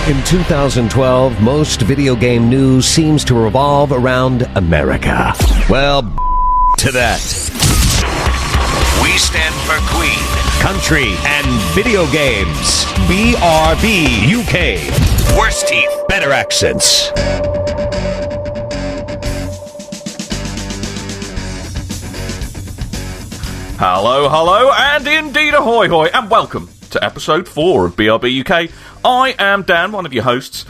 In 2012, most video game news seems to revolve around America. Well, to that. We stand for Queen, Country, and video games. BRB UK. Worse teeth, Better accents. Hello, hello, and indeed ahoy hoy, and welcome to episode 4 of BRB UK. I am Dan, one of your hosts,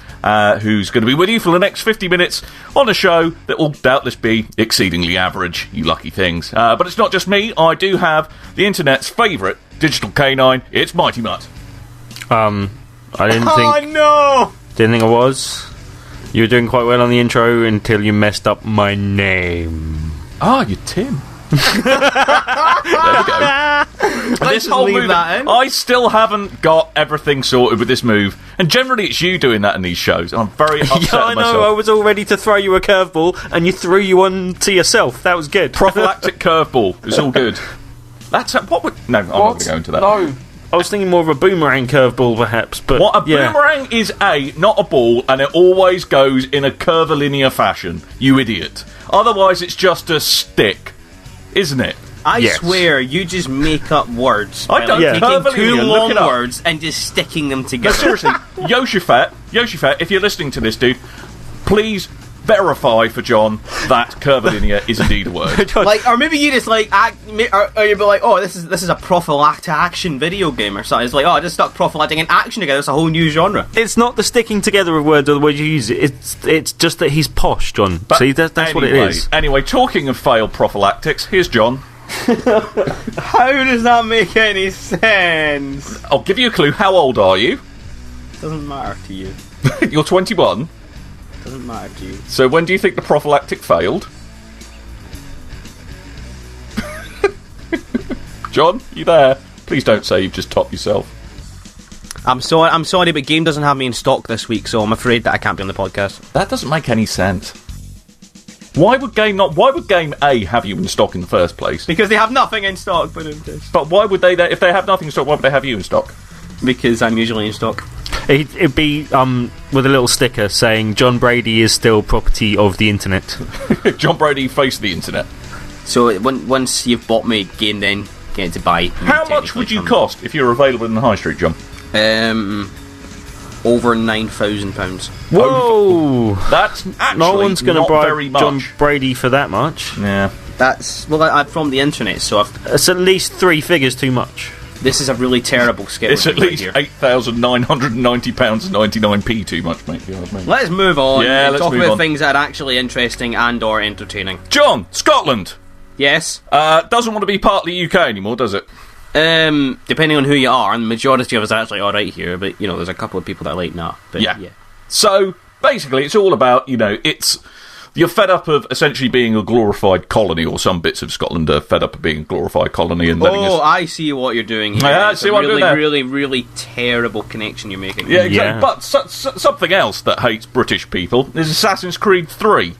who's going to be with you for the next 50 minutes on a show that will doubtless be exceedingly average, you lucky things. But it's not just me, I do have the internet's favourite digital canine, it's Mighty Mutt. I didn't think... Oh, no! Didn't think I was. You were doing quite well on the intro until you messed up my name. Ah, you're Tim. There we go. This whole move, I still haven't got everything sorted with this move, and generally it's you doing that in these shows, and I'm very upset Yeah, I with know, myself. I was all ready to throw you a curveball, and you threw you on to yourself. That was good. Prophylactic curveball. It's all good. That's what would... No, I'm not going to go into that. No. I was thinking more of a boomerang curveball, perhaps, but... What, a boomerang is not a ball, and it always goes in a curvilinear fashion, you idiot. Otherwise it's just a stick, isn't it? I swear, you just make up words. I don't. Taking two Look long it up. words and just sticking them No, together. seriously, Yoshifat, if you're listening to this, dude, please verify for John that curvilinear is indeed a word. Like, or maybe you just like act, or you'd be like, oh, this is a prophylactic action video game or something. It's like, oh, I just stuck prophylactic and action together. It's a whole new genre. It's not the sticking together of words or the way you use it. It's just that he's posh, John. But See, that's what it is. Anyway, talking of failed prophylactics, here's John. How does that make any sense? I'll give you a clue. How old are you? Doesn't matter to you. You're 21. Doesn't matter to you. So when do you think the prophylactic failed? John, you there? Please don't say you've just topped yourself. I'm sorry, but Game doesn't have me in stock this week, so I'm afraid that I can't be on the podcast. That doesn't make any sense. Why would Game A have you in stock in the first place? Because they have nothing in stock, But why would they, if they have nothing in stock, why would they have you in stock? Because I'm usually in stock. It'd be with a little sticker saying John Brady is still property of the internet. John Brady faced the internet. So once you've bought me again, then get to buy. How much would you cost if you were available in the high street, John? Over £9,000. Whoa! That's actually no one's going to very bribe much. John Brady for that much. Yeah. That's I'm from the internet, so It's at least 3 figures too much. this is a really terrible skill. It's at least £8,990.99p too much, mate. Let's move on. Yeah, and let's talk move about on. things that are actually interesting and/or entertaining. John, Scotland. Yes. Doesn't want to be part of the UK anymore, does it? Depending on who you are, and the majority of us are actually alright here, but you know, there's a couple of people that are like nah. But Yeah. So basically, it's all about, you're fed up of essentially being a glorified colony, or some bits of Scotland are fed up of being a glorified colony and letting us. I see what you're doing here. Yeah, It's see a what I'm really, doing there. really, really terrible connection you're making. Yeah, exactly. Yeah. But something else that hates British people is Assassin's Creed 3.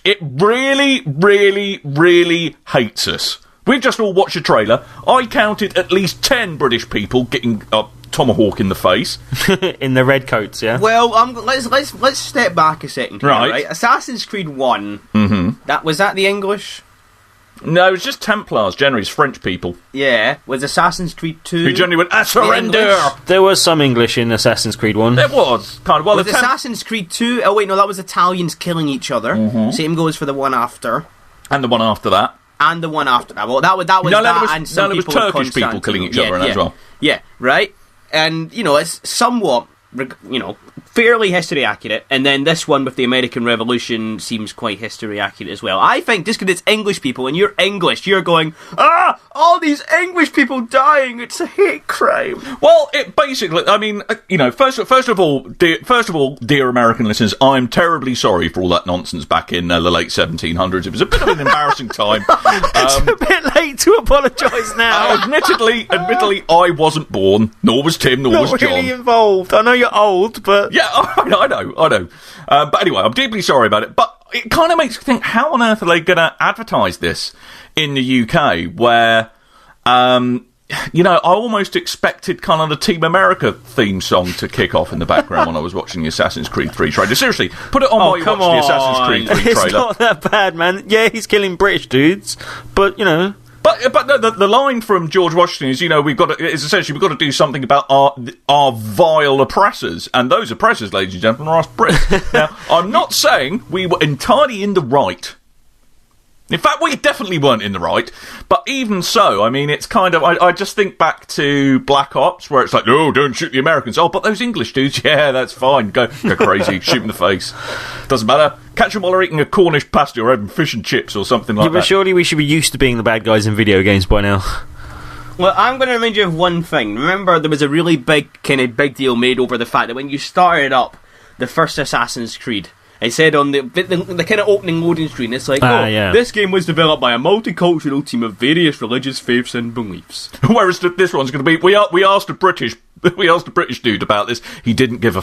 It really, really, really hates us. We've just all watched a trailer. I counted at least 10 British people getting a tomahawk in the face. In the red coats, yeah? Well, let's step back a second here, Right. right? Assassin's Creed 1. Mm-hmm. Was that the English? No, it's just Templars, generally, it's French people. Yeah. Was Assassin's Creed 2? Who generally went, surrender! English? There was some English in Assassin's Creed 1. There was, kind of. Well, Was Assassin's Creed 2? Oh wait, no, that was Italians killing each other. Same goes for the one after. And the one after that. And the one after that. Well, that was and some there was people in Turkish people killing each other in that as well. Yeah, right? And, it's somewhat, fairly history accurate. And then this one with the American Revolution seems quite history accurate as well. I think just because it's English people and you're English, you're going, all these English people dying, it's a hate crime. Well, it basically, first of all, dear American listeners, I'm terribly sorry for all that nonsense back in the late 1700s. It was a bit of an embarrassing time. It's a bit late to apologise now. Admittedly, I wasn't born, nor was Tim, nor was Not John. really involved. I know you're old, but... Yeah, I know. But anyway, I'm deeply sorry about it. But it kind of makes me think, how on earth are they going to advertise this in the UK, where you know, I almost expected kind of the Team America theme song to kick off in the background when I was watching the Assassin's Creed 3 trailer. Seriously, put it on while you watch the Assassin's Creed 3 trailer. It's not that bad, man. Yeah, he's killing British dudes, but, you know... But no, the line from George Washington is, you know, we've got to do something about our vile oppressors, and those oppressors, ladies and gentlemen, are us Brits. Now, I'm not saying we were entirely in the right. In fact, we definitely weren't in the right. But even so, I mean, it's kind of... I just think back to Black Ops, where it's like, no, don't shoot the Americans. Oh, but those English dudes, yeah, that's fine. Go crazy, shoot them in the face. Doesn't matter. Catch them while they're eating a Cornish pasty or having fish and chips or something like that. But surely we should be used to being the bad guys in video games by now. Well, I'm going to remind you of one thing. Remember, there was a really big deal made over the fact that when you started up the first Assassin's Creed, it said on the kind of opening loading screen, it's like, this game was developed by a multicultural team of various religious faiths and beliefs. Whereas this one's going to be, we asked a British dude about this. He didn't give a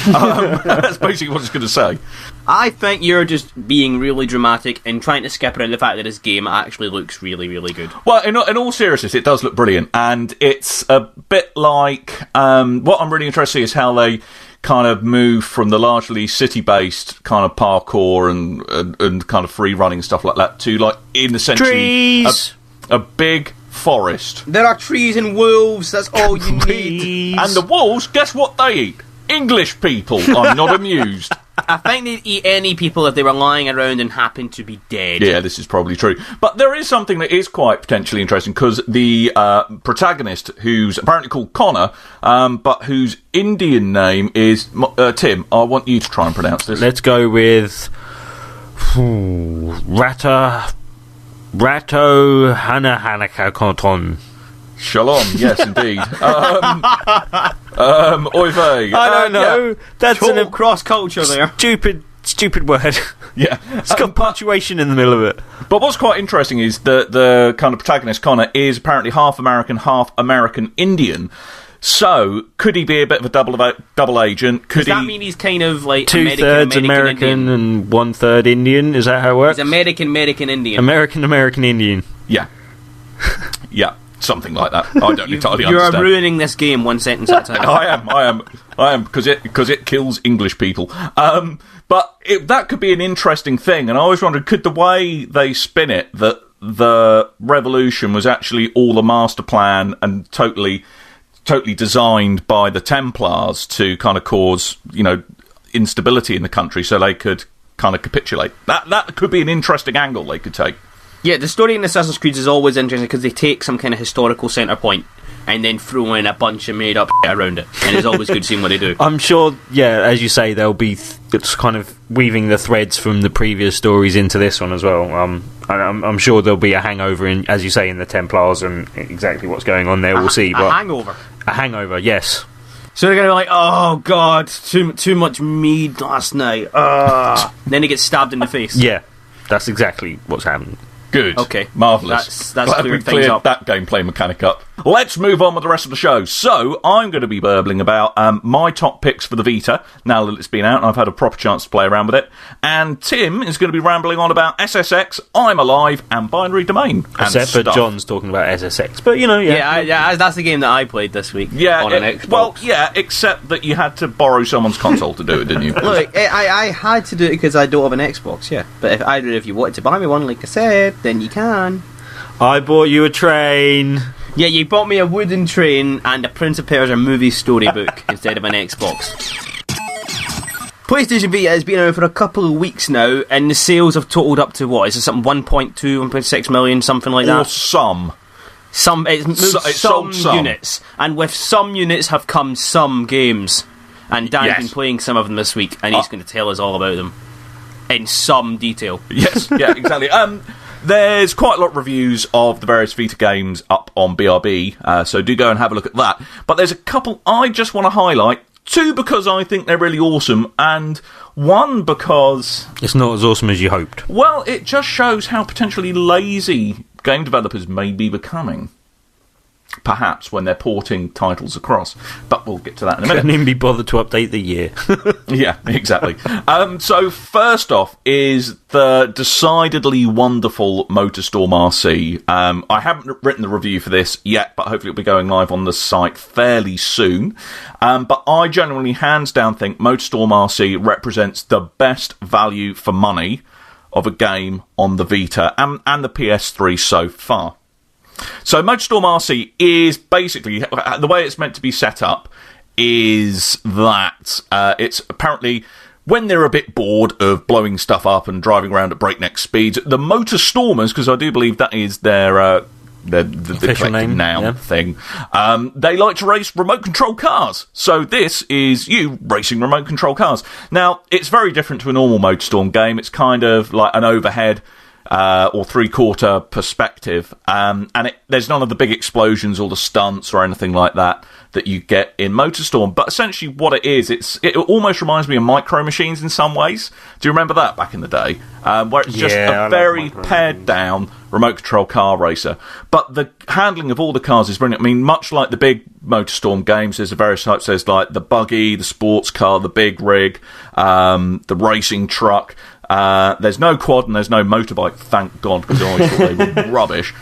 that's basically what it's going to say. I think you're just being really dramatic and trying to skip around the fact that this game actually looks really, really good. Well, in all seriousness, it does look brilliant, and it's a bit like what I'm really interested in is how they kind of move from the largely city-based kind of parkour and kind of free-running stuff like that to, like, in essentially a big forest. There are trees and wolves, that's all you need. And the wolves, guess what they eat? English people. I'm not amused. I think they'd eat any people if they were lying around and happened to be dead. Yeah, this is probably true. But there is something that is quite potentially interesting, because the protagonist, who's apparently called Connor, but whose Indian name is... Tim, I want you to try and pronounce this. Let's go with... Rato Hanahanaka Konton. Shalom, yes, indeed. Oy vey. I don't know. Yeah. That's a cross-culture there. Stupid word. Yeah. It's got punctuation in the middle of it. But what's quite interesting is that the kind of protagonist, Connor, is apparently half American Indian. So, could he be a bit of a double agent? Does that mean he's kind of like 2/3 American and 1/3 Indian? Is that how it works? He's American Indian. American Indian. Yeah. Yeah. Something like that. I don't entirely understand. You're ruining this game one sentence at a time. I am, because it kills English people. But that could be an interesting thing, and I always wondered, could the way they spin it, that the revolution was actually all a master plan and totally designed by the Templars to kind of cause, you know, instability in the country, so they could kind of capitulate. That could be an interesting angle they could take. Yeah, the story in Assassin's Creed is always interesting because they take some kind of historical centre point and then throw in a bunch of made up shit around it, and it's always good seeing what they do. I'm sure, yeah, as you say, they'll be it's kind of weaving the threads from the previous stories into this one as well. I'm sure there'll be a hangover in, as you say, in the Templars and exactly what's going on there. We'll see. A hangover. A hangover, yes. So they're going to be like, oh god, too much mead last night. Then he gets stabbed in the face. Yeah, that's exactly what's happened. Good. Okay. Marvellous. That's cleared things up. That gameplay mechanic up. Let's move on with the rest of the show. So, I'm going to be burbling about my top picks for the Vita, now that it's been out and I've had a proper chance to play around with it. And Tim is going to be rambling on about SSX, I'm Alive, and Binary Domain. Except for John's talking about SSX. But, you know, yeah, that's the game that I played this week on an Xbox. Well, yeah, except that you had to borrow someone's console to do it, didn't you? Look, I had to do it because I don't have an Xbox, yeah. But if you wanted to buy me one, like I said, then you can. I bought you a train. Yeah, you bought me a wooden train and a Prince of Persia movie storybook instead of an Xbox. PlayStation Vita has been around for a couple of weeks now, and the sales have totaled up to what? Is it something 1.2, 1.6 million, something like that? Or some. It's some units. And with some units have come some games. And Dan's been playing some of them this week, and he's going to tell us all about them. In some detail. Yes, yeah, exactly. There's quite a lot of reviews of the various Vita games up on BRB, so do go and have a look at that. But there's a couple I just want to highlight. Two, because I think they're really awesome, and one, because... It's not as awesome as you hoped. Well, it just shows how potentially lazy game developers may be becoming. perhaps, when they're porting titles across. But we'll get to that in a minute. Couldn't even be bothered to update the year. Yeah, exactly. So first off is the decidedly wonderful Motorstorm RC. I haven't written the review for this yet, but hopefully it'll be going live on the site fairly soon. But I genuinely, hands down, think Motorstorm RC represents the best value for money of a game on the Vita and the PS3 so far. So Motorstorm RC is basically, the way it's meant to be set up is that it's apparently, when they're a bit bored of blowing stuff up and driving around at breakneck speeds, the Motorstormers, because I do believe that is their the collective noun thing, they like to race remote control cars. So this is you racing remote control cars. Now, it's very different to a normal Motorstorm game. It's kind of like an overhead or three-quarter perspective, and there's none of the big explosions or the stunts or anything like that you get in Motorstorm. But essentially what it is, it almost reminds me of Micro Machines in some ways. Do you remember that back in the day? Where it's just a very pared-down remote control car racer. But the handling of all the cars is brilliant. I mean, much like the big Motorstorm games, there's various types. There's like the buggy, the sports car, the big rig, the racing truck. There's no quad and there's no motorbike, thank God, because I always thought they were rubbish.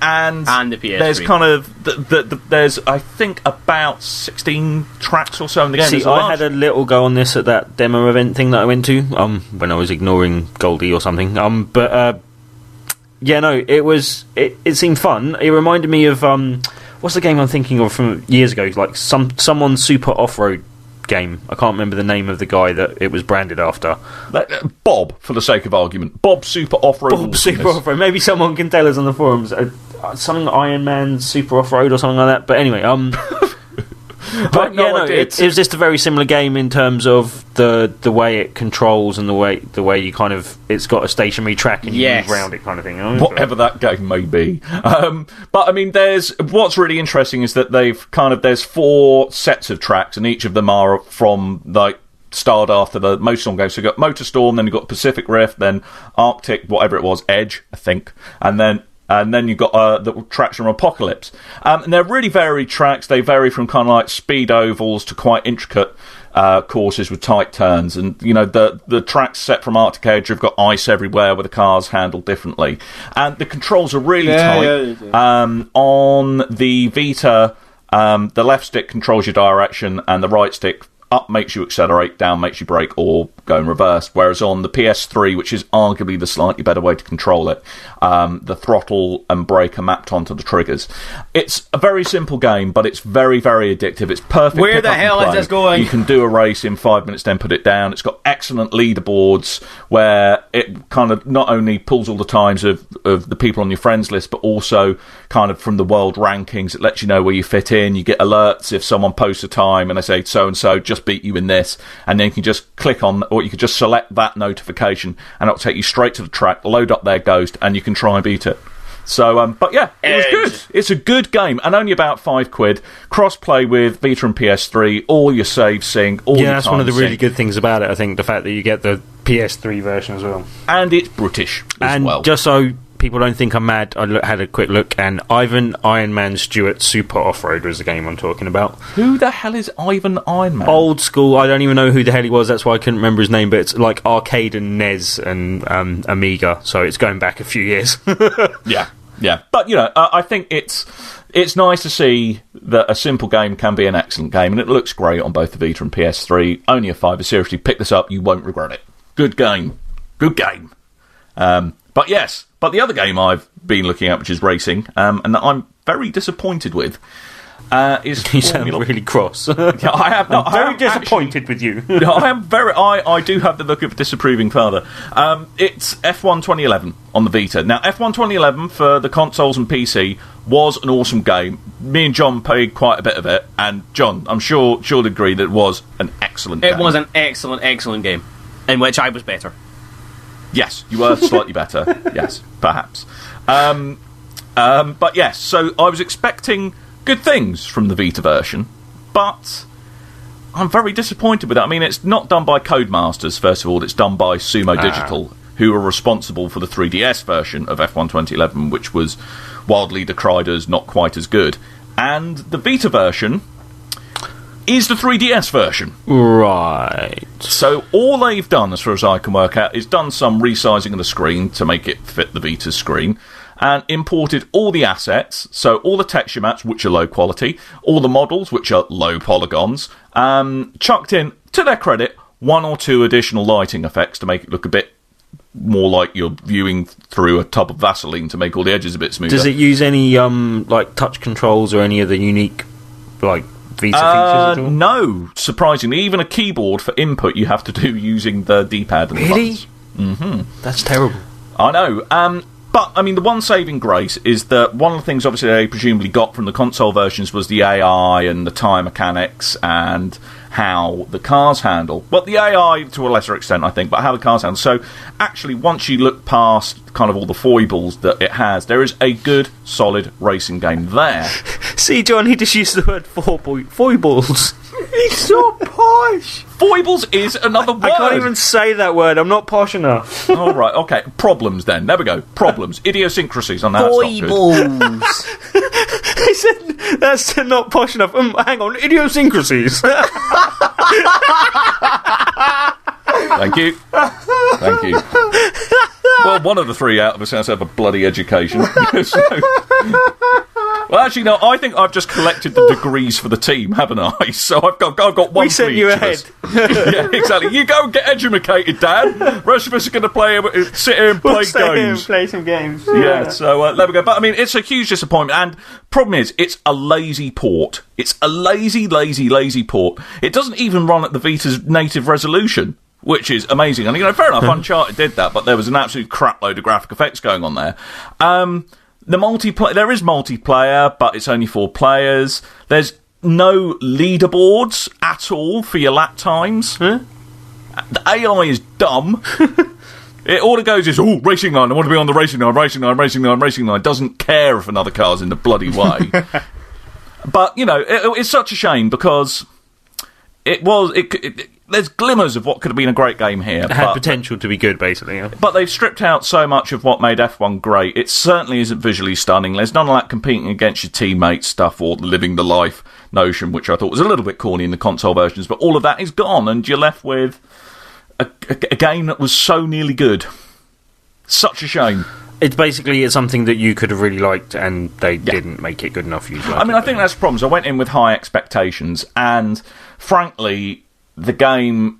And the PS3. There's kind of there's I think about 16 tracks or so in the game. See, I had a little go on this at that demo event thing that I went to when I was ignoring Goldie or something. It seemed fun. It reminded me of what's the game I'm thinking of from years ago? Like someone's super off-road game. I can't remember the name of the guy that it was branded after. Bob, for the sake of argument. Bob Super Off-Road. Bob Super Off-Road. Maybe someone can tell us on the forums. Something Iron Man Super Off-Road or something like that. But anyway, it was just a very similar game in terms of the way it controls and the way you kind of, it's got a stationary track and you move around it kind of thing. Whatever that game may be. But I mean, what's really interesting is that there's 4 sets of tracks and each of them are from like starred after the Motorstorm game. So you've got Motorstorm, then you've got Pacific Rift, then Arctic, whatever it was, Edge, I think, and then you've got the tracks from Apocalypse. And they're really varied tracks. They vary from kind of like speed ovals to quite intricate courses with tight turns. And, you know, the tracks set from Arctic Edge have got ice everywhere where the cars handled differently. And the controls are really tight. On the Vita, the left stick controls your direction and the right stick up makes you accelerate, down makes you brake or go in reverse. Whereas on the PS3, which is arguably the slightly better way to control it, the throttle and brake are mapped onto the triggers. It's a very simple game, but it's very, very addictive. It's perfect. Where the hell is this going? You can do a race in 5 minutes, then put it down. It's got excellent leaderboards where it kind of not only pulls all the times of the people on your friends list, but also kind of from the world rankings. It lets you know where you fit in. You get alerts if someone posts a time and they say so-and-so just beat you in this, and then you can just click on, or you could just select that notification and it'll take you straight to the track, load up their Ghost, and you can try and beat it. So, but yeah, it was good. It's a good game, and only about £5. Cross-play with Vita and PS3, all your saves sync, all your that's one of the really good things about it, I think, the fact that you get the PS3 version as well. And it's British as well. And just so people don't think I'm mad, I had a quick look, and Ivan Iron Man Stewart Super Off-Road was the game I'm talking about. Who the hell is Ivan Iron Man? Old school, I don't even know who the hell he was, that's why I couldn't remember his name, but it's like arcade and NES and Amiga, so it's going back a few years. Yeah. But, you know, I think it's nice to see that a simple game can be an excellent game, and it looks great on both the Vita and PS3. Only a £5. Seriously, pick this up, you won't regret it. Good game. But yes, the other game I've been looking at, which is racing, and that I'm very disappointed with, is You sound really cross. Yeah, I'm very disappointed with you. I am very. I do have the look of a disapproving father. It's F1 2011 on the Vita. Now, F1 2011 for the consoles and PC was an awesome game. Me and John played quite a bit of it, and John, I'm sure you'll agree that it was an excellent game. It was an excellent game, in which I was better. Yes, you were slightly better. Yes, perhaps. But yes, so I was expecting good things from the Vita version, but I'm very disappointed with it. I mean, it's not done by Codemasters, first of all. It's done by Sumo Digital, who are responsible for the 3DS version of F1 2011, which was wildly decried as not quite as good. And the Vita version is the 3DS version. Right. So all they've done, as far as I can work out, is done some resizing of the screen to make it fit the Vita's screen, and imported all the assets, so all the texture maps, which are low quality, all the models, which are low polygons, chucked in, to their credit, 1 or 2 additional lighting effects to make it look a bit more like you're viewing through a tub of Vaseline to make all the edges a bit smoother. Does it use any like touch controls or any of the unique like Vita features at all? No, surprisingly. Even a keyboard for input you have to do using the D-pad and the buttons. Mm-hmm. That's terrible. I know. But, I mean, the one saving grace is that one of the things, obviously, they presumably got from the console versions was the AI and the tire mechanics and how the cars handle. Well, the AI, to a lesser extent, I think, but how the cars handle. So, actually, once you look past kind of all the foibles that it has, there is a good, solid racing game there. See, John, he just used the word foibles. He's so posh. Foibles is another word. I can't even say that word. I'm not posh enough. All right, okay. Problems, then. There we go. Problems. Idiosyncrasies on that. Foibles. He said that's not posh enough. Hang on, idiosyncrasies. Thank you. Thank you. Well, one of the three out of us has to have a bloody education. Well, actually, no, I think I've just collected the degrees for the team, haven't I? So I've got one. We sent you ahead. Yeah, exactly. You go and get educated, Dan. The rest of us are going to sit here and play games. Play some games. Yeah, so there we go. But, I mean, it's a huge disappointment. And problem is, it's a lazy port. It's a lazy port. It doesn't even run at the Vita's native resolution, which is amazing. And, fair enough, Uncharted did that, but there was an absolute crap load of graphic effects going on there. The multiplayer, there is multiplayer, but it's only 4 players. There's no leaderboards at all for your lap times. Huh? The AI is dumb. All it goes is, racing line, I want to be on the racing line. Doesn't care if another car's in the bloody way. But, it's such a shame because there's glimmers of what could have been a great game here. It had potential to be good, basically. Yeah. But they've stripped out so much of what made F1 great. It certainly isn't visually stunning. There's none of that competing against your teammates stuff or living the life notion, which I thought was a little bit corny in the console versions. But all of that is gone, and you're left with a game that was so nearly good. Such a shame. It's something that you could have really liked, and they didn't make it good enough for you to like. I think that's the problem. I went in with high expectations, and frankly, the game,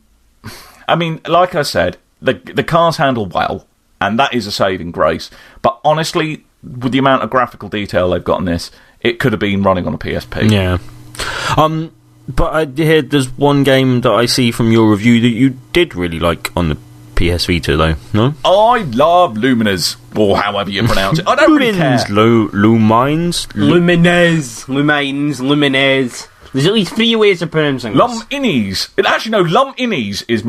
like I said, the cars handle well, and that is a saving grace. But honestly, with the amount of graphical detail they've got in this, it could have been running on a PSP. Yeah. But I hear there's one game that I see from your review that you did really like on the PS Vita, though, no? I love Lumines, or however you pronounce it. I don't really care. Lumines? Lumines. There's at least 3 ways of pronouncing this. Lumines. Lumines is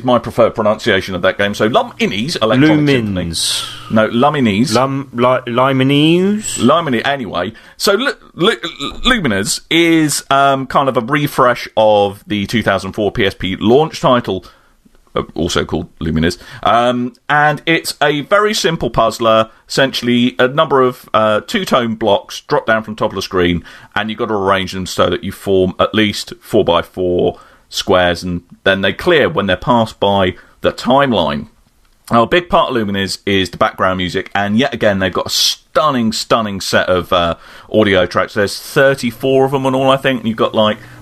my preferred pronunciation of that game. So Lumines, Electronic Symphony. No, Lumines. Lumines. Anyway, so Lumines is kind of a refresh of the 2004 PSP launch title, also called Lumines, and it's a very simple puzzler. Essentially, a number of two-tone blocks drop down from the top of the screen, and you've got to arrange them so that you form at least 4x4 squares, and then they clear when they're passed by the timeline. Now, a big part of Lumines is the background music, and yet again, they've got a stunning set of audio tracks. There's 34 of them and all, I think. And you've got,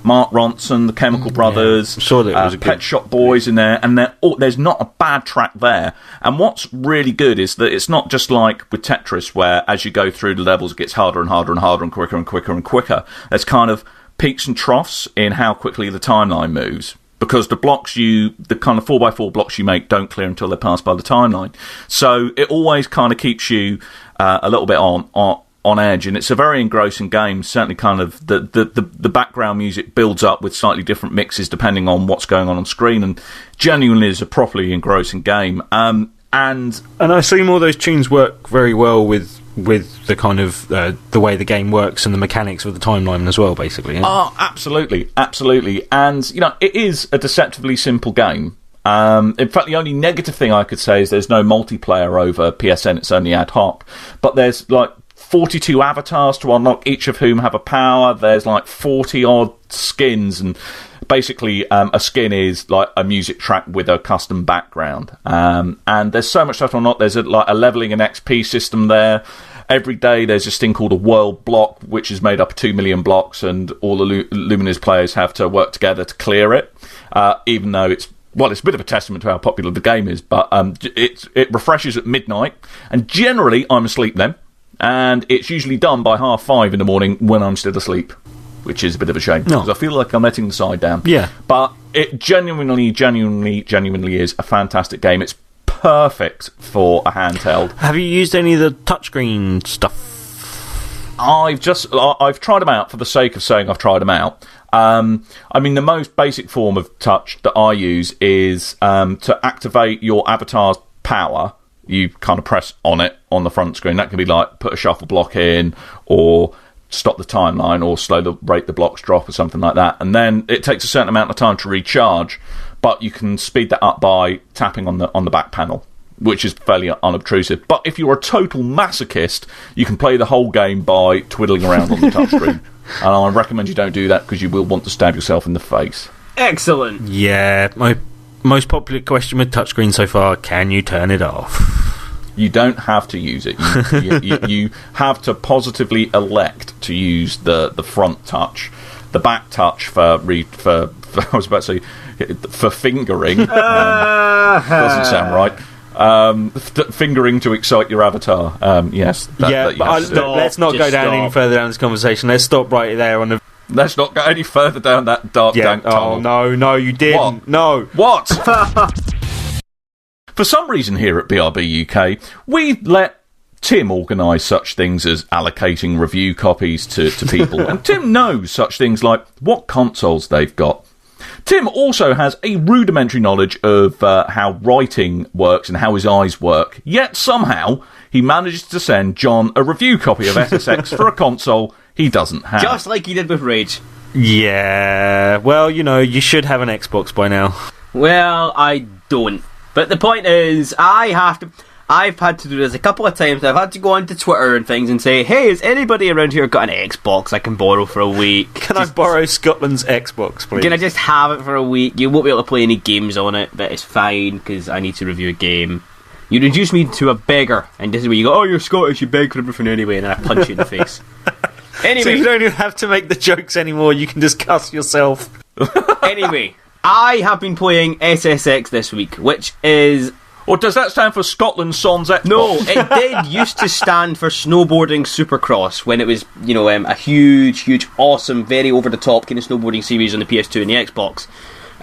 Mark Ronson, the Chemical Brothers, saw that it was a Pet Shop Boys in there, and there's not a bad track there. And what's really good is that it's not just like with Tetris, where as you go through the levels, it gets harder and harder and harder and quicker and quicker and quicker. There's kind of peaks and troughs in how quickly the timeline moves. Because the kind of 4x4 blocks you make don't clear until they're passed by the timeline. So it always kind of keeps you a little bit on edge, and it's a very engrossing game. Certainly kind of the background music builds up with slightly different mixes depending on what's going on screen, and genuinely is a properly engrossing game. And I assume all those tunes work very well with the kind of the way the game works and the mechanics of the timeline as well, basically. Yeah? Oh, absolutely. And, it is a deceptively simple game. In fact, the only negative thing I could say is there's no multiplayer over PSN, it's only ad hoc. But there's, 42 avatars to unlock, each of whom have a power. There's like 40 odd skins, and basically a skin is like a music track with a custom background. And there's so much stuff to unlock. There's a leveling and XP system there. Every day there's this thing called a world block, which is made up of 2 million blocks, and all the Lumines players have to work together to clear it, even though it's a bit of a testament to how popular the game is, but it refreshes at midnight, and generally I'm asleep then, and it's usually done by 5:30 in the morning when I'm still asleep, which is a bit of a shame, because I feel like I'm letting the side down. Yeah. But it genuinely is a fantastic game. It's perfect for a handheld. Have you used any of the touchscreen stuff? I've tried them out for the sake of saying I've tried them out. I mean, the most basic form of touch that I use is to activate your avatar's power. You kind of press on it on the front screen. That can be like put a shuffle block in, or stop the timeline, or slow the rate the blocks drop, or something like that. And then it takes a certain amount of time to recharge, but you can speed that up by tapping on the back panel, which is fairly unobtrusive. But if you're a total masochist, you can play the whole game by twiddling around on the touchscreen. And I recommend you don't do that, because you will want to stab yourself in the face. Excellent. Yeah, my most popular question with touchscreen so far: can you turn it off? You don't have to use it. You have to positively elect to use the front touch. The back touch for I was about to say for fingering doesn't sound right. Fingering to excite your avatar. Yes. Let's not go down any further down this conversation. Let's stop right there on the. Let's not go any further down that dark, dank tunnel. Oh, no, you didn't. What? No. What? For some reason here at BRB UK, we let Tim organise such things as allocating review copies to people, and Tim knows such things like what consoles they've got. Tim also has a rudimentary knowledge of how writing works and how his eyes work, yet somehow he manages to send Jon a review copy of SSX for a console he doesn't have. Just like he did with Rage. Yeah, well, you should have an Xbox by now. Well, I don't. But the point is, I've had to do this a couple of times. I've had to go onto Twitter and things and say, hey, has anybody around here got an Xbox I can borrow for a week? Can I borrow Scotland's Xbox, please? Can I just have it for a week? You won't be able to play any games on it, but it's fine, because I need to review a game. You reduce me to a beggar, and this is where you go, oh, you're Scottish, you beg for everything anyway, and then I punch you in the face. Anyway. So you don't even have to make the jokes anymore, you can just cuss yourself. Anyway, I have been playing SSX this week, which is... Or does that stand for Scotland Sans Xbox? No, it did used to stand for Snowboarding Supercross, when it was, a huge, awesome, very over-the-top kind of snowboarding series on the PS2 and the Xbox.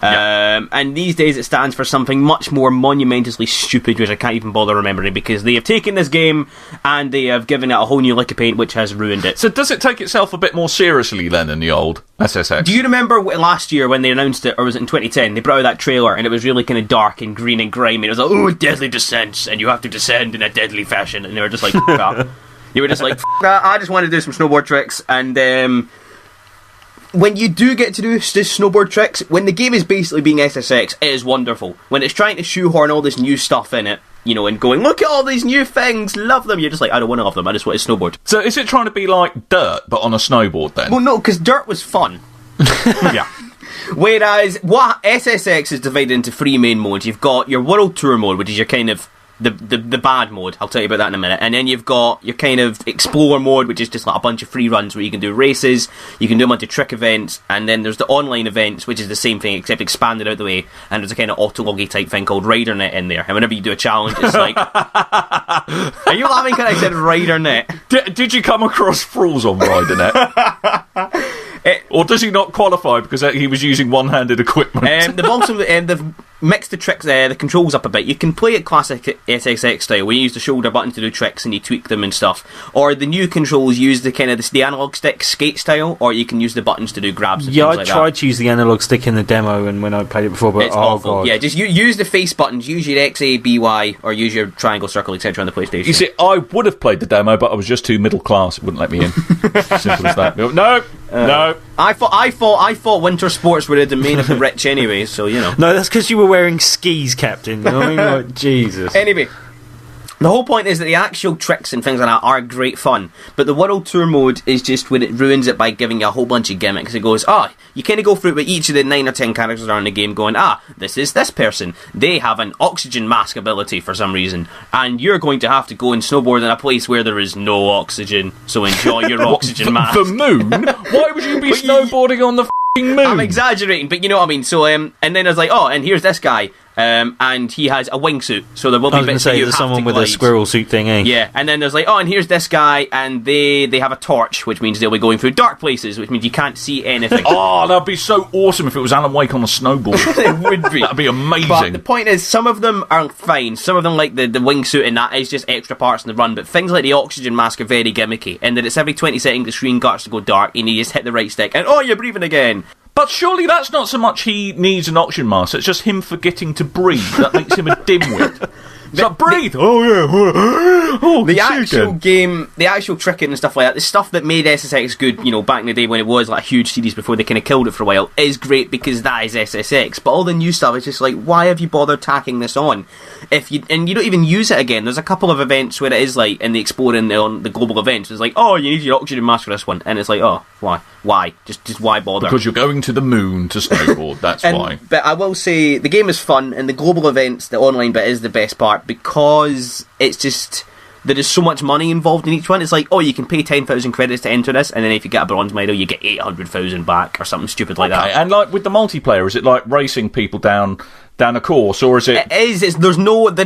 And these days it stands for something much more monumentally stupid, which I can't even bother remembering, because they have taken this game and they have given it a whole new lick of paint, which has ruined it. So does it take itself a bit more seriously then than the old SSX? Do you remember last year when they announced it, or was it in 2010, they brought out that trailer and it was really kind of dark and green and grimy, and it was like, oh, deadly descents, and you have to descend in a deadly fashion, and they were just like, crap. You were just like, that. I just wanted to do some snowboard tricks, and when you do get to do this snowboard tricks, when the game is basically being SSX, it is wonderful. When it's trying to shoehorn all this new stuff in it, and going, look at all these new things, love them, you're just like, I don't want to love them, I just want to snowboard. So is it trying to be like Dirt, but on a snowboard then? Well, no, because Dirt was fun. Yeah. Whereas, what SSX is divided into 3 main modes. You've got your World Tour mode, which is your kind of the bad mode. I'll tell you about that in a minute. And then you've got your kind of Explore mode, which is just like a bunch of free runs where you can do races, you can do a bunch of trick events, and then there's the online events, which is the same thing except expanded out the way, and there's a kind of autologgy type thing called RiderNet in there. And whenever you do a challenge, it's like... Are you laughing because I said RiderNet? Did you come across Frools on RiderNet? Or does he not qualify because he was using one-handed equipment? They've also they've mixed the tricks, the controls up a bit. You can play it classic SSX style, where you use the shoulder button to do tricks and you tweak them and stuff. Or the new controls use the kind of the analog stick skate style, or you can use the buttons to do grabs and things like that. Yeah, I tried to use the analog stick in the demo and when I played it before, but it's awful. God. Yeah, just use the face buttons, use your X, A, B, Y, or use your triangle, circle, etc. on the PlayStation. You see, I would have played the demo, but I was just too middle class. It wouldn't let me in. Simple as that. No. I thought winter sports were the domain of the rich anyway, so No, that's because you were wearing skis, Captain. You know what I mean? Like, Jesus. Anyway, The whole point is that the actual tricks and things like that are great fun, but the World Tour mode is just when it ruins it by giving you a whole bunch of gimmicks. It goes, you kind of go through it with each of the 9 or 10 characters around the game going, this is this person. They have an oxygen mask ability for some reason, and you're going to have to go and snowboard in a place where there is no oxygen, so enjoy your oxygen mask. The moon? Why would you be snowboarding on the f***ing moon? I'm exaggerating, but you know what I mean. So, and then there's like, and here's this guy. And he has a wingsuit, so there will be bits that you have to someone with glide. a squirrel suit thing, eh? Yeah, and then there's like, and here's this guy, and they have a torch, which means they'll be going through dark places, which means you can't see anything. That'd be so awesome if it was Alan Wake on a snowboard. It would be. That'd be amazing. But the point is, some of them are fine. Some of them, like the wingsuit and that, is just extra parts in the run. But things like the oxygen mask are very gimmicky, and that it's every 20 seconds the screen starts to go dark, and you just hit the right stick, and you're breathing again. But surely that's not so much he needs an oxygen mask, it's just him forgetting to breathe. That makes him a dimwit. So breathe! The actual game, the actual tricking and stuff like that, the stuff that made SSX good, back in the day when it was like a huge series before they kind of killed it for a while, is great because that is SSX. But all the new stuff is just like, why have you bothered tacking this on? And you don't even use it again. There's a couple of events where it is like, in the Exploring on the global events, it's like, you need your oxygen mask for this one. And it's like, why? Why? Just why bother? Because you're going to the moon to snowboard, that's why. But I will say, the game is fun, and the global events, the online bit, is the best part, because it's just, there is so much money involved in each one. It's like, you can pay 10,000 credits to enter this, and then if you get a bronze medal, you get 800,000 back, or something stupid like that. And like with the multiplayer, is it like racing people down a course, or is it? It is. There's no like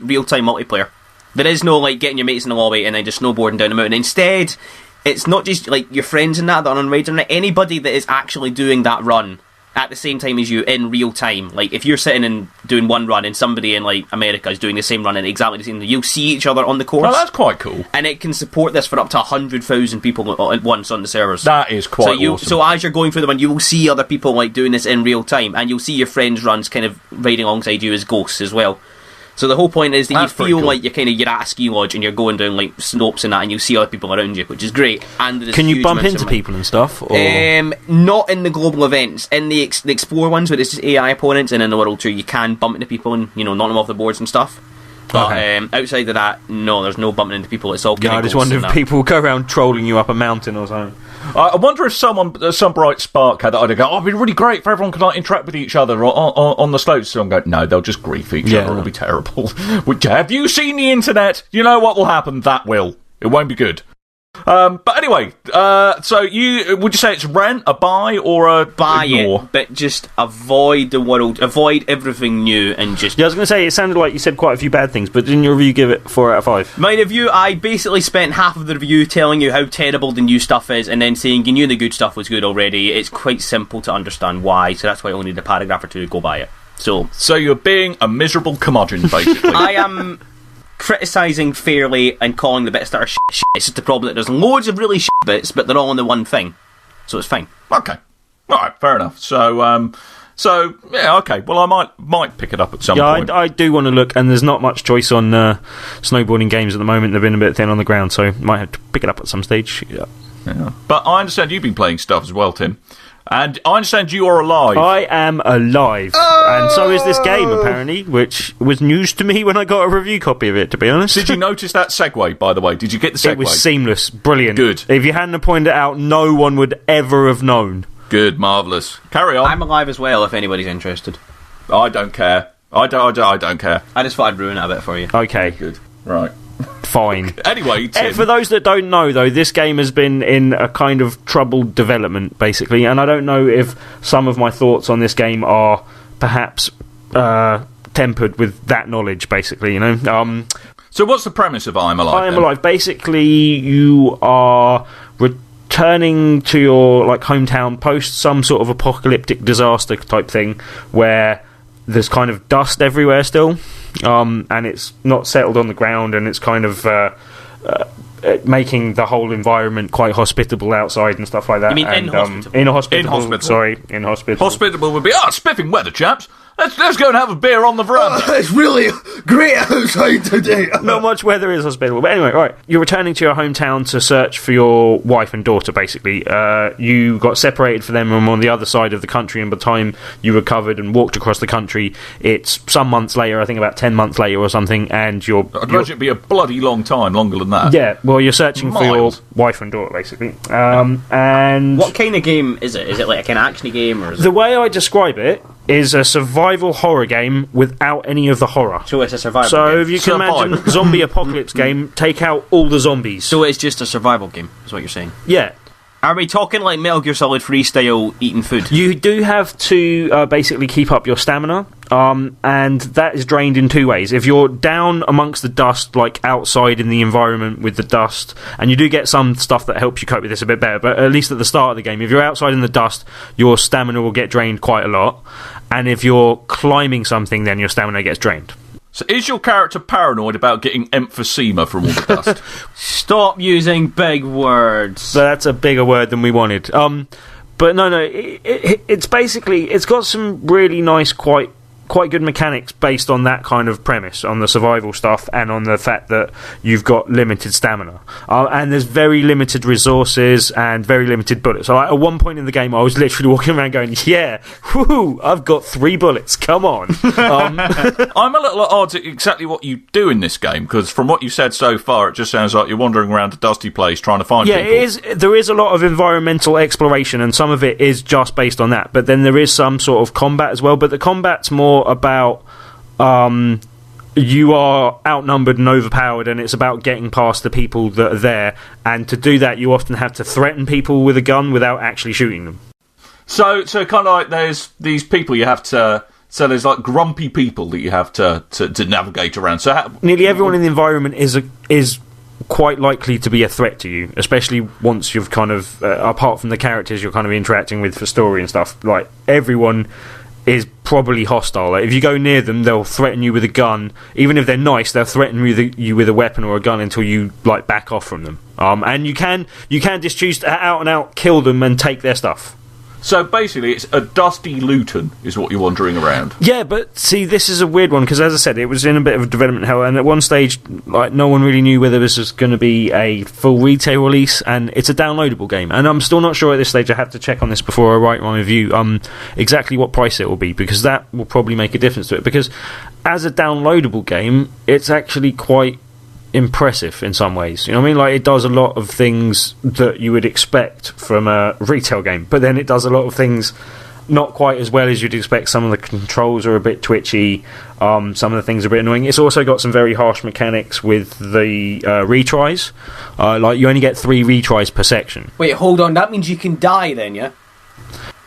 real-time multiplayer. There is no like getting your mates in the lobby and then just snowboarding down the mountain. Instead, it's not just like your friends and that are on raids, and anybody that is actually doing that run at the same time as you in real time. Like if you're sitting and doing one run and somebody in like America is doing the same run and exactly the same, you'll see each other on the course. Oh, that's quite cool. And it can support this for up to 100,000 people at once on the servers. That is quite awesome. So as you're going through the run, you will see other people like doing this in real time, and you'll see your friends' runs kind of riding alongside you as ghosts as well. So the whole point is that you feel like you're at a ski lodge and you're going down like slopes and that, and you see other people around you, which is great. And can you bump into people and stuff? Or? Not in the global events. In the Explore ones, where it's just AI opponents, and in the World Tour, you can bump into people and knock them off the boards and stuff. But outside of that, no, there's no bumping into people. It's all. I just wonder if people go around trolling you up a mountain or something. I wonder if some bright spark had that idea. It'd be really great if everyone could interact with each other on the slopes. So I'm going, no, they'll just grief each other. It'll be terrible. Have you seen the internet? You know what will happen? That will. It won't be good. But anyway, so would you say it's rent, a buy, or a buy ignore? It, but just avoid the world, avoid everything new, and just. Yeah, I was going to say it sounded like you said quite a few bad things, but didn't your review give it 4 out of 5? My review, I basically spent half of the review telling you how terrible the new stuff is, and then saying you knew the good stuff was good already. It's quite simple to understand why, so that's why I only need a paragraph or two to go buy it. So you're being a miserable curmudgeon, basically. I am criticising fairly and calling the bits that are shit. It's just the problem that there's loads of really shit bits, but they're all on the one thing, so it's fine. Okay, all right, fair enough. So yeah, okay. Well, I might pick it up at some point. I do want to look, and there's not much choice on snowboarding games at the moment. They've been a bit thin on the ground, so might have to pick it up at some stage. Yeah. But I understand you've been playing stuff as well, Tim. And I understand you are alive. I am alive. And so is this game, apparently, which was news to me when I got a review copy of it, to be honest. Did you notice that segue, by the way? Did you get the segue? It was seamless. Brilliant. Good. If you hadn't pointed it out, no one would ever have known. Good. Marvellous. Carry on. I'm alive as well, if anybody's interested. I don't care. I don't care. I just thought I'd ruin it a bit for you. Okay. Good. Right. Fine. Anyway, Tim. For those that don't know, though, this game has been in a kind of troubled development, basically, and I don't know if some of my thoughts on this game are perhaps tempered with that knowledge, basically, So what's the premise of I'm Alive? I'm Alive. Basically, you are returning to your hometown post some sort of apocalyptic disaster type thing where there's kind of dust everywhere still, and it's not settled on the ground, and it's kind of making the whole environment quite hospitable outside and stuff like that. You mean and, inhospitable? Inhospitable. Sorry, inhospitable. Hospitable would be, spiffing weather, chaps. Let's go and have a beer on the veranda. It's really great outside today. Not much weather is hospitable. But anyway, right. You're returning to your hometown to search for your wife and daughter, basically. You got separated from them on the other side of the country, and by the time you recovered and walked across the country, it's some months later, I think about 10 months later or something, and I'd imagine it'd be a bloody long time, longer than that. Yeah, well, you're searching for your wife and daughter, basically. And what kind of game is it? Is it like a kind of action game? Or is the way I describe it is a survival horror game without any of the horror. So it's a survival So game. if you can imagine zombie apocalypse game, take out all the zombies. So it's just a survival game, is what you're saying? Yeah. Are we talking like Metal Gear Solid 3 style eating food? You do have to basically keep up your stamina, and that is drained in two ways. If you're down amongst the dust, like outside in the environment with the dust, and you do get some stuff that helps you cope with this a bit better, but at least at the start of the game, if you're outside in the dust, your stamina will get drained quite a lot, and if you're climbing something, then your stamina gets drained. So is your character paranoid about getting emphysema from all the dust? Stop using big words. So that's a bigger word than we wanted. But no, it's basically, it's got some really nice, quite good mechanics based on that kind of premise, on the survival stuff and on the fact that you've got limited stamina. And there's very limited resources and very limited bullets. So at one point in the game, I was literally walking around going, yeah, whoo, I've got 3 bullets, come on. I'm a little at odds at exactly what you do in this game, because from what you said so far, it just sounds like you're wandering around a dusty place trying to find people. Yeah, there is a lot of environmental exploration, and some of it is just based on that. But then there is some sort of combat as well, but the combat's more about you are outnumbered and overpowered, and it's about getting past the people that are there, and to do that you often have to threaten people with a gun without actually shooting them. So kind of like there's these people you have to... So there's like grumpy people that you have to navigate around. So nearly everyone in the environment is quite likely to be a threat to you, especially once you've kind of apart from the characters you're kind of interacting with for story and stuff. Like, everyone is probably hostile. Like, if you go near them, they'll threaten you with a gun. Even if they're nice, they'll threaten you with a weapon or a gun until you like back off from them. And you can just choose to out and out kill them and take their stuff. So basically, it's a dusty Luton is what you're wandering around. Yeah, but see, this is a weird one, because as I said, it was in a bit of a development hell, and at one stage, like, no one really knew whether this was going to be a full retail release, and it's a downloadable game. And I'm still not sure at this stage. I have to check on this before I write my review, exactly what price it will be, because that will probably make a difference to it. Because as a downloadable game, it's actually quite impressive in some ways. You know what I mean? Like, it does a lot of things that you would expect from a retail game, but then it does a lot of things not quite as well as you'd expect. Some of the controls are a bit twitchy, some of the things are a bit annoying. It's also got some very harsh mechanics with the retries. Like, you only get 3 retries per section. Wait, hold on, that means you can die then, yeah?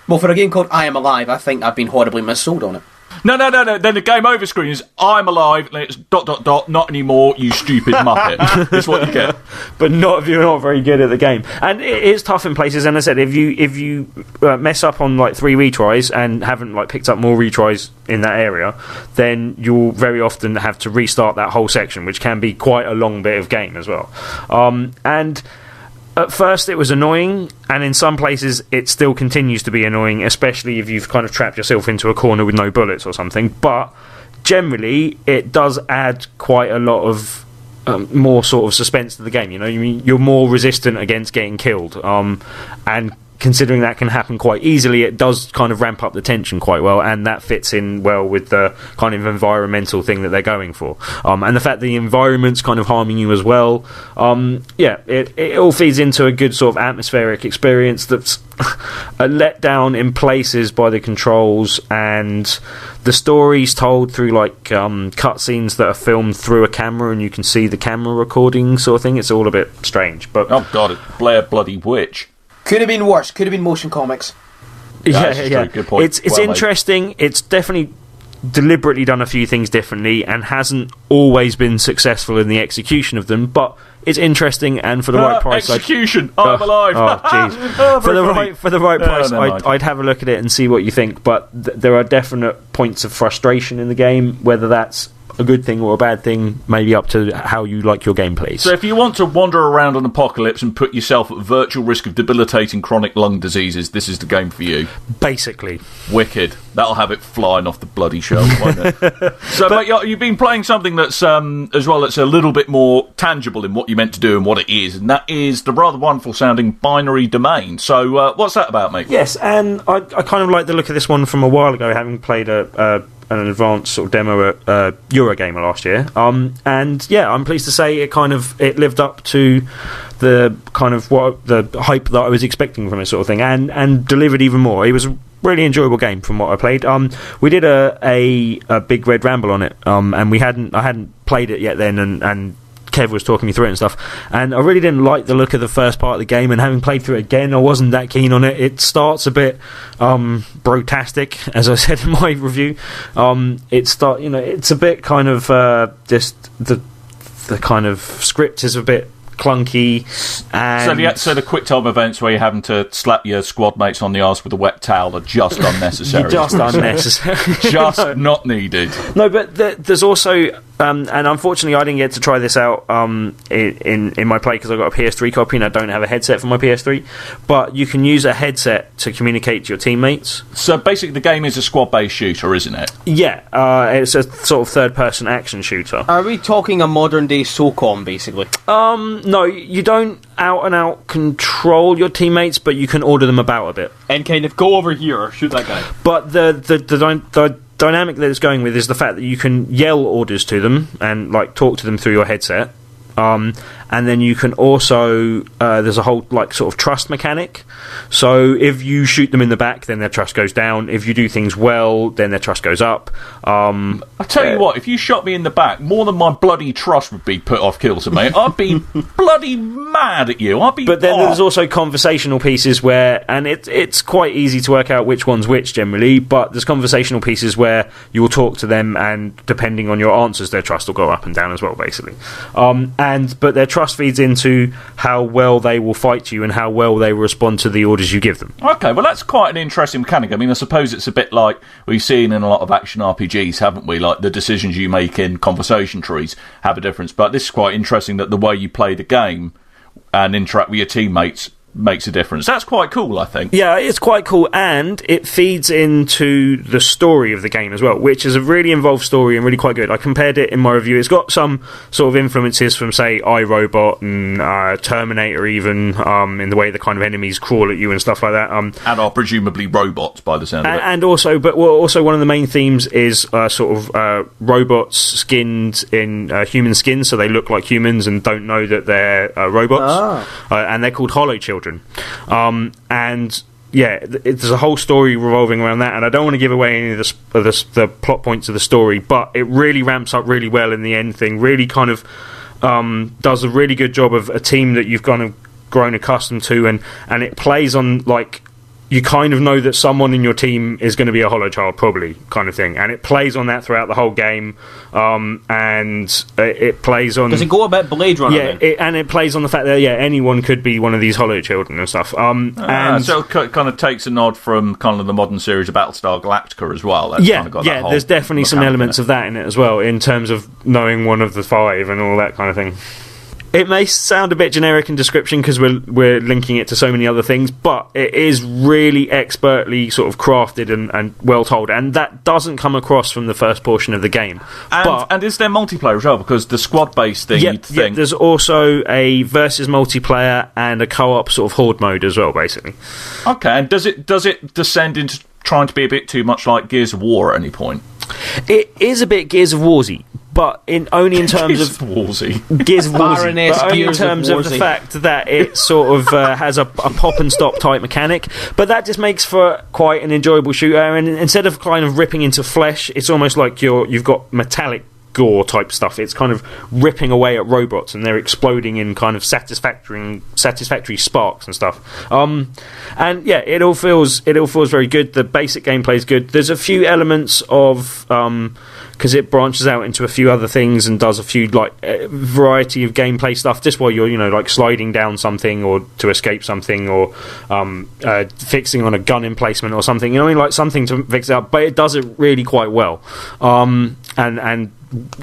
Well, for a game called I Am Alive, I think I've been horribly missold on it. No. Then the game over screen is I'm alive. And it's ... Not anymore. You stupid muppet. That's what you get. But not if you're not very good at the game. And it is tough in places. And I said, if you mess up on like 3 retries and haven't like picked up more retries in that area, then you'll very often have to restart that whole section, which can be quite a long bit of game as well. And at first it was annoying, and in some places it still continues to be annoying, especially if you've kind of trapped yourself into a corner with no bullets or something. But generally it does add quite a lot of more sort of suspense to the game. You know, you're more resistant against getting killed, and considering that can happen quite easily, it does kind of ramp up the tension quite well, and that fits in well with the kind of environmental thing that they're going for. And the fact that the environment's kind of harming you as well. It all feeds into a good sort of atmospheric experience that's let down in places by the controls, and the story's told through like cutscenes that are filmed through a camera, and you can see the camera recording sort of thing. It's all a bit strange, but oh god, it's Blair bloody Witch. Could have been worse. Could have been motion comics. Yeah. Good point. It's interesting. Made. It's definitely deliberately done a few things differently, and hasn't always been successful in the execution of them. But it's interesting, and for the right price, execution. I'm alive. Oh, jeez. For the right price, I'd have a look at it and see what you think. But there are definite points of frustration in the game, whether that's a good thing or a bad thing, maybe up to how you like your gameplays. So if you want to wander around on Apocalypse and put yourself at virtual risk of debilitating chronic lung diseases, this is the game for you. Basically. Wicked. That'll have it flying off the bloody shelf, won't it? So, but you've been playing something that's, as well, that's a little bit more tangible in what you meant to do and what it is, and that is the rather wonderful sounding Binary Domain. So what's that about, mate? Yes, and I kind of like the look of this one from a while ago, having played an advanced sort of demo at Eurogamer last year. And yeah, I'm pleased to say it lived up to the kind of the hype that I was expecting from it, sort of thing, and delivered even more. It was a really enjoyable game from what I played. We did a big red ramble on it, and I hadn't played it yet then, and Kev was talking me through it and stuff, and I really didn't like the look of the first part of the game, and having played through it again, I wasn't that keen on it. It starts a bit brotastic, as I said in my review. It's a bit kind of just the kind of script is a bit clunky, and so the quick time events where you're having to slap your squad mates on the arse with a wet towel are just unnecessary. Just unnecessary. Just not needed. No, but there's also and unfortunately I didn't get to try this out in my play because I got a PS3 copy and I don't have a headset for my PS3, but you can use a headset to communicate to your teammates. So basically the game is a squad-based shooter, isn't it? Yeah, it's a sort of third-person action shooter. Are we talking a modern-day SOCOM, basically? No, you don't out-and-out control your teammates, but you can order them about a bit. And kind of go over here, shoot that guy. But the dynamic that it's going with is the fact that you can yell orders to them and like talk to them through your headset, and then you can also there's a whole like sort of trust mechanic. So if you shoot them in the back, then their trust goes down. If you do things well, then their trust goes up. I tell you what, if you shot me in the back, more than my bloody trust would be put off kilter, mate. I'd be bloody mad at you. But then there's also conversational pieces where, and it's quite easy to work out which one's which generally, but there's conversational pieces where you will talk to them, and depending on your answers, their trust will go up and down as well, basically. But their trust feeds into how well they will fight you and how well they will respond to the orders you give them. Okay, well that's quite an interesting mechanic. I mean, I suppose it's a bit like we've seen in a lot of action RPGs, haven't we? Like the decisions you make in conversation trees have a difference, but this is quite interesting that the way you play the game and interact with your teammates makes a difference. That's quite cool, I think. Yeah, it's quite cool, and it feeds into the story of the game as well, which is a really involved story and really quite good. I compared it in my review. It's got some sort of influences from, say, iRobot and Terminator even, in the way the kind of enemies crawl at you and stuff like that. And are presumably robots by the sound of it. And also, also one of the main themes is robots skinned in human skin, so they look like humans and don't know that they're robots. And they're called Hollow Children. And yeah, there's a whole story revolving around that, and I don't want to give away any of the plot points of the story, but it really ramps up really well in the end thing. Really kind of does a really good job of a team that you've kind of grown accustomed to, and it plays on like you kind of know that someone in your team is going to be a hollow child, probably, kind of thing. And it plays on that throughout the whole game. And it plays on... Does it go a bit Blade Runner? Yeah, and it plays on the fact that, anyone could be one of these hollow children and stuff. And so it kind of takes a nod from kind of the modern series of Battlestar Galactica as well. That's kind of got that whole there's definitely some elements of that in it as well, in terms of knowing one of the five and all that kind of thing. It may sound a bit generic in description because we're linking it to so many other things, but it is really expertly sort of crafted and well told, and that doesn't come across from the first portion of the game. And is there multiplayer as well? Because the squad-based thing, you'd think... Yeah, there's also a versus multiplayer and a co-op sort of horde mode as well, basically. Okay, and does it descend into trying to be a bit too much like Gears of War at any point? It is a bit Gears of Warsy, but only in terms Gears of Warsy. Gears of Warsy, but only in terms of the fact that it sort of has a pop and stop type mechanic. But that just makes for quite an enjoyable shooter. And instead of kind of ripping into flesh, it's almost like you've got metallic gore type stuff. It's kind of ripping away at robots, and they're exploding in kind of satisfactory sparks and stuff. And yeah, it all feels very good. The basic gameplay is good. There's a few elements of because it branches out into a few other things and does a few like variety of gameplay stuff just while you're like sliding down something or to escape something or fixing on a gun emplacement or something. Like something to fix it up, but it does it really quite well. And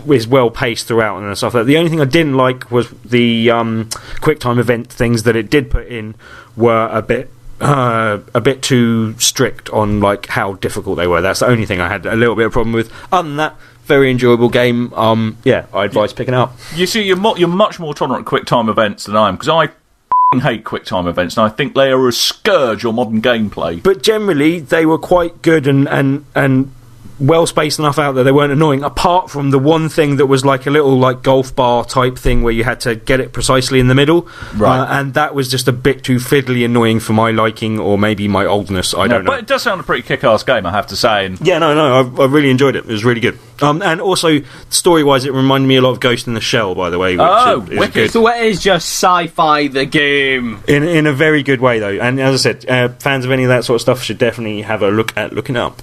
is well paced throughout and stuff. The only thing I didn't like was the QuickTime event things that it did put in were a bit too strict on like how difficult they were. That's the only thing I had a little bit of problem with. Other than that, very enjoyable game. I advise picking it up. You see, you're much more tolerant of QuickTime events than I am, because I hate QuickTime events, and I think they are a scourge on modern gameplay. But generally, they were quite good and well spaced enough out there. They weren't annoying, apart from the one thing that was like a little like golf bar type thing where you had to get it precisely in the middle, right? And that was just a bit too fiddly annoying for my liking, or maybe my oldness. I don't know. But it does sound a pretty kick-ass game, I have to say. And yeah, I really enjoyed it. It was really good. And also, story-wise, it reminded me a lot of Ghost in the Shell, by the way. Which is wicked. Good. So it is just sci-fi, the game. In a very good way, though. And as I said, fans of any of that sort of stuff should definitely have a look at looking up.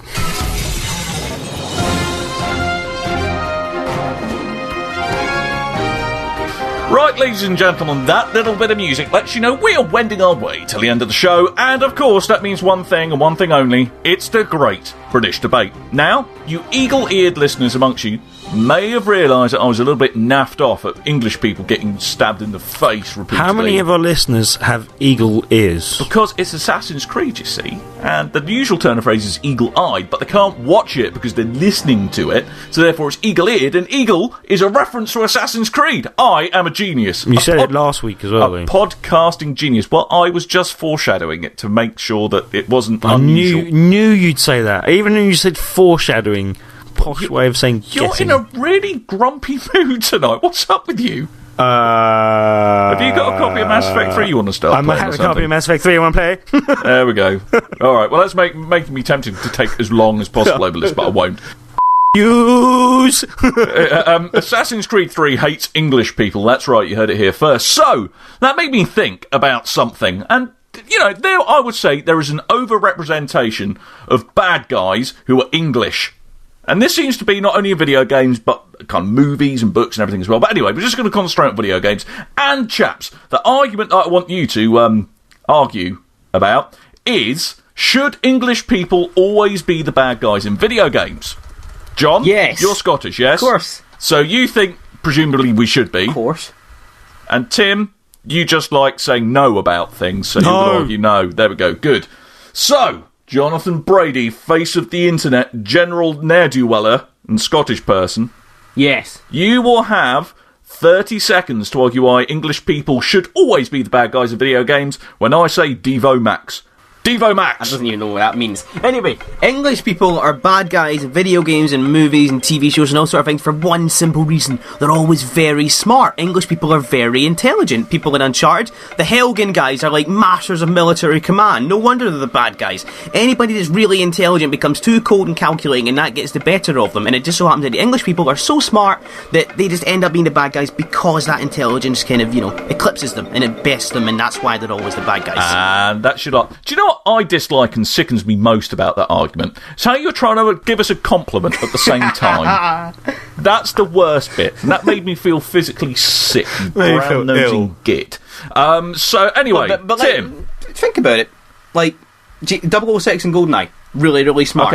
Right, ladies and gentlemen, that little bit of music lets you know we are wending our way to the end of the show, and of course that means one thing and one thing only: it's the Great British Debate. Now, you eagle-eared listeners amongst you may have realised that I was a little bit naffed off at English people getting stabbed in the face repeatedly. How many of our listeners have eagle ears? Because it's Assassin's Creed, you see, and the usual turn of phrase is eagle-eyed, but they can't watch it because they're listening to it, so therefore it's eagle-eared, and eagle is a reference to Assassin's Creed. I am a genius. You said it last week as well, though. Podcasting genius. Well, I was just foreshadowing it to make sure that it wasn't unusual. unusual. Knew you'd say that. Even when you said foreshadowing, posh way of saying You're getting. in a really grumpy mood tonight. What's up with you? Have you got a copy of Mass Effect 3 you want to start playing? I have a copy of Mass Effect 3 I want to play. There we go. Alright, well, that's making me tempted to take as long as possible over this, but I won't. Use! Assassin's Creed 3 hates English people. That's right, you heard it here first. So, that made me think about something, and you know, I would say there is an over-representation of bad guys who are English. And this seems to be not only in video games, but kind of movies and books and everything as well. But anyway, we're just going to concentrate on video games. And, chaps, the argument that I want you to argue about is, should English people always be the bad guys in video games? John? Yes. You're Scottish, yes? Of course. So you think, presumably, we should be. Of course. And Tim, you just like saying no about things, so you would argue no. There we go, good. So, Jonathan Brady, face of the internet, general ne'er-do-weller and Scottish person. Yes. You will have 30 seconds to argue why English people should always be the bad guys in video games when I say Devo Max. Devo Max! I don't even know what that means. Anyway, English people are bad guys in video games and movies and TV shows and all sort of things for one simple reason. They're always very smart. English people are very intelligent. People in Uncharted, the Helgen guys are like masters of military command. No wonder they're the bad guys. Anybody that's really intelligent becomes too cold and calculating, and that gets the better of them. And it just so happens that the English people are so smart that they just end up being the bad guys because that intelligence kind of, eclipses them and it bests them, and that's why they're always the bad guys. And that should... Do you know what I dislike and sickens me most about that argument? It's how you're trying to give us a compliment at the same time. That's the worst bit. And that made me feel physically sick, you brown-nosing git. So, anyway, but Tim... think about it. Like, 006 and GoldenEye. Really, really smart.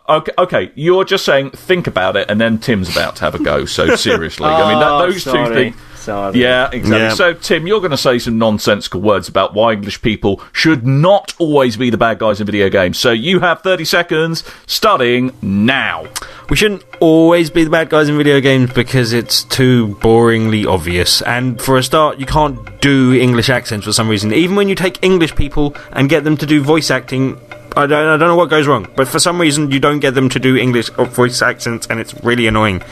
Okay, you're just saying think about it, and then Tim's about to have a go, so seriously. I mean, those two things... Sorry. Yeah, exactly. Yeah. So, Tim, you're going to say some nonsensical words about why English people should not always be the bad guys in video games. So you have 30 seconds, starting now. We shouldn't always be the bad guys in video games because it's too boringly obvious. And for a start, you can't do English accents for some reason. Even when you take English people and get them to do voice acting... I don't know what goes wrong, but for some reason you don't get them to do English or voice accents, and it's really annoying.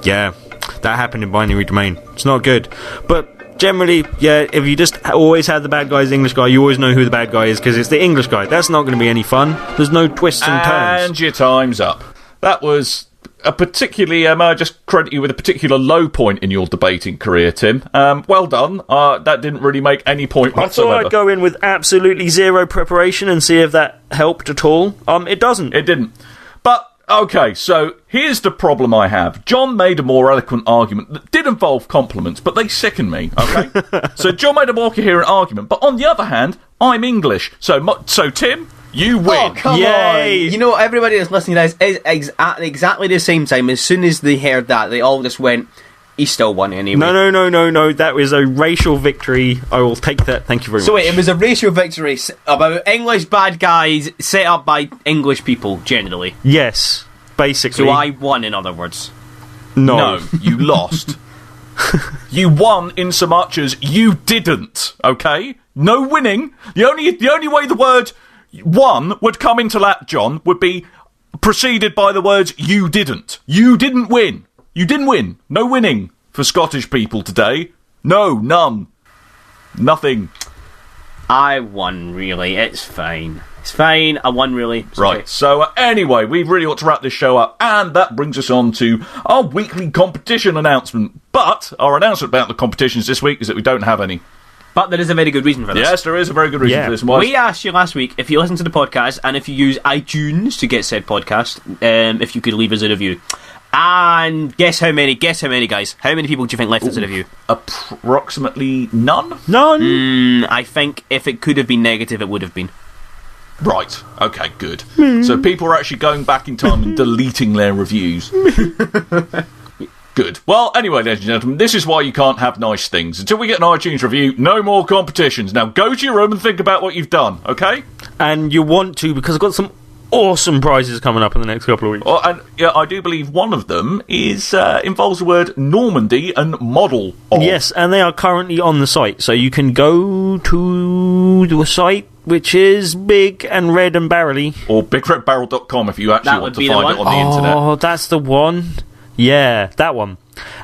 Yeah, that happened in Binary Domain. It's not good. But generally, yeah, if you just always have the bad guy as the English guy, you always know who the bad guy is because it's the English guy. That's not going to be any fun. There's no twists and turns. And your time's up. That was a particularly... I just credit you with a particular low point in your debating career, Tim. Well done. That didn't really make any point whatsoever. I thought I'd go in with absolutely zero preparation and see if that helped at all. It doesn't. It didn't. But, okay, so here's the problem I have. John made a more eloquent argument that did involve compliments, but they sicken me, okay? So John made a more coherent argument, but on the other hand, I'm English. So Tim... You win. Oh, come Yay. on. You know, everybody that's listening to this is at exactly the same time. As soon as they heard that, they all just went, he still won anyway. No. That was a racial victory. I will take that. Thank you very much. So wait, it was a racial victory about English bad guys set up by English people, generally. Yes, basically. So I won, in other words. No, you lost. You won in so much as you didn't, okay? No winning. The only way the word won would come into that, John, would be preceded by the words you didn't. You didn't win. You didn't win. No winning for Scottish people today. No, none. Nothing. I won, really. It's fine. It's fine. I won, really. It's Right, okay. so anyway, we really ought to wrap this show up, and that brings us on to our weekly competition announcement. But our announcement about the competitions this week is that we don't have any. But there is a very good reason for this. Yes, there is a very good reason for this. We asked you last week if you listen to the podcast and if you use iTunes to get said podcast, if you could leave us a review. And guess how many, guys? How many people do you think left us a review? Approximately none? None. I think if it could have been negative, it would have been. Right, okay, good. So people are actually going back in time and deleting their reviews. Good. Well, anyway, ladies and gentlemen, this is why you can't have nice things. Until we get an iTunes review, no more competitions. Now go to your room and think about what you've done, okay? And you want to, because I've got some awesome prizes coming up in the next couple of weeks. Oh, and yeah, I do believe one of them is involves the word Normandy and model of. Yes, and they are currently on the site, so you can go to the site, which is big and red and barrely. Or BigRedBarel.com if you actually That want would to be the find one. it on the internet. Oh, that's the one. Yeah, that one.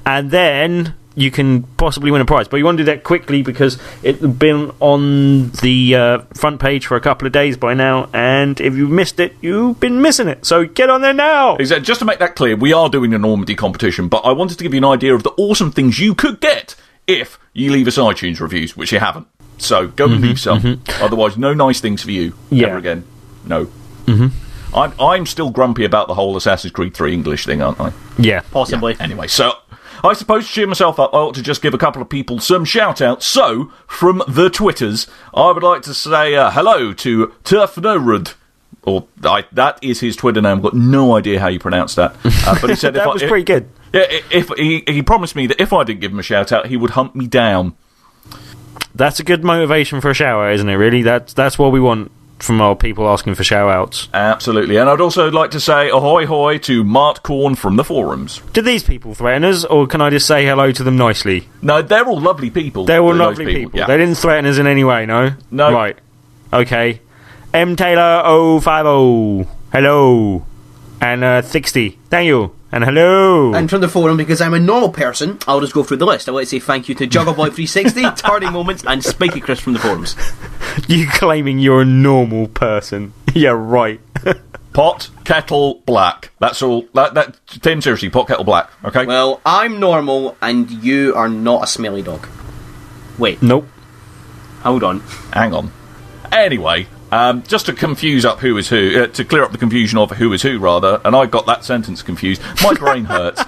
And then you can possibly win a prize. But you want to do that quickly because it's been on the front page for a couple of days by now. And if you missed it, you've been missing it. So get on there now. Exactly. Just to make that clear, we are doing a Normandy competition, but I wanted to give you an idea of the awesome things you could get if you leave us iTunes reviews, which you haven't. So go and leave some. Otherwise, no nice things for you ever again. No. I'm still grumpy about the whole Assassin's Creed 3 English thing, aren't I? Yeah. Possibly. Yeah. Anyway, so I suppose to cheer myself up, I ought to just give a couple of people some shout-outs. So, from the Twitters, I would like to say hello to Turfnerud. Or that is his Twitter name. I've got no idea how you pronounce that. But he said That was pretty good. Yeah, if he promised me that if I didn't give him a shout-out, he would hunt me down. That's a good motivation for a shout-out, isn't it, really? That's what we want from our people asking for shout-outs. Absolutely. And I'd also like to say ahoy hoy to Mart Corn from the forums. Do these people threaten us, or can I just say hello to them nicely? No, they're all lovely people. They're all those lovely people. Yeah. They didn't threaten us in any way, no? No. Right. Okay. M. Taylor 050. Hello. And 60. Thank you. And hello. And from the forum, because I'm a normal person, I'll just go through the list. I want to say thank you to Juggleboy360, Tardy Moments, and Spiky Chris from the forums. You claiming you're a normal person. Yeah, right. Pot, kettle, black. That's all. Tim, seriously, pot, kettle, black. Okay? Well, I'm normal, and you are not a smelly dog. Wait, Nope. hold on. Hang on. Anyway, just to confuse up who is who, to clear up the confusion of who is who, rather, and I got that sentence confused. My brain hurts.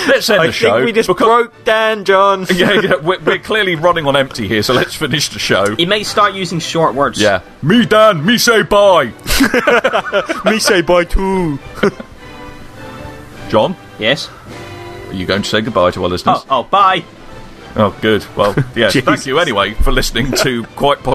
Let's end the show. I think we just broke Dan, John. Yeah, we're clearly running on empty here, so let's finish the show. You might start using short words. Yeah. Me, Dan, me say bye. Me say bye too. John, Yes? are you going to say goodbye to our listeners? Oh, bye. Oh, good. Well, yes, Jesus. thank you anyway for listening to quite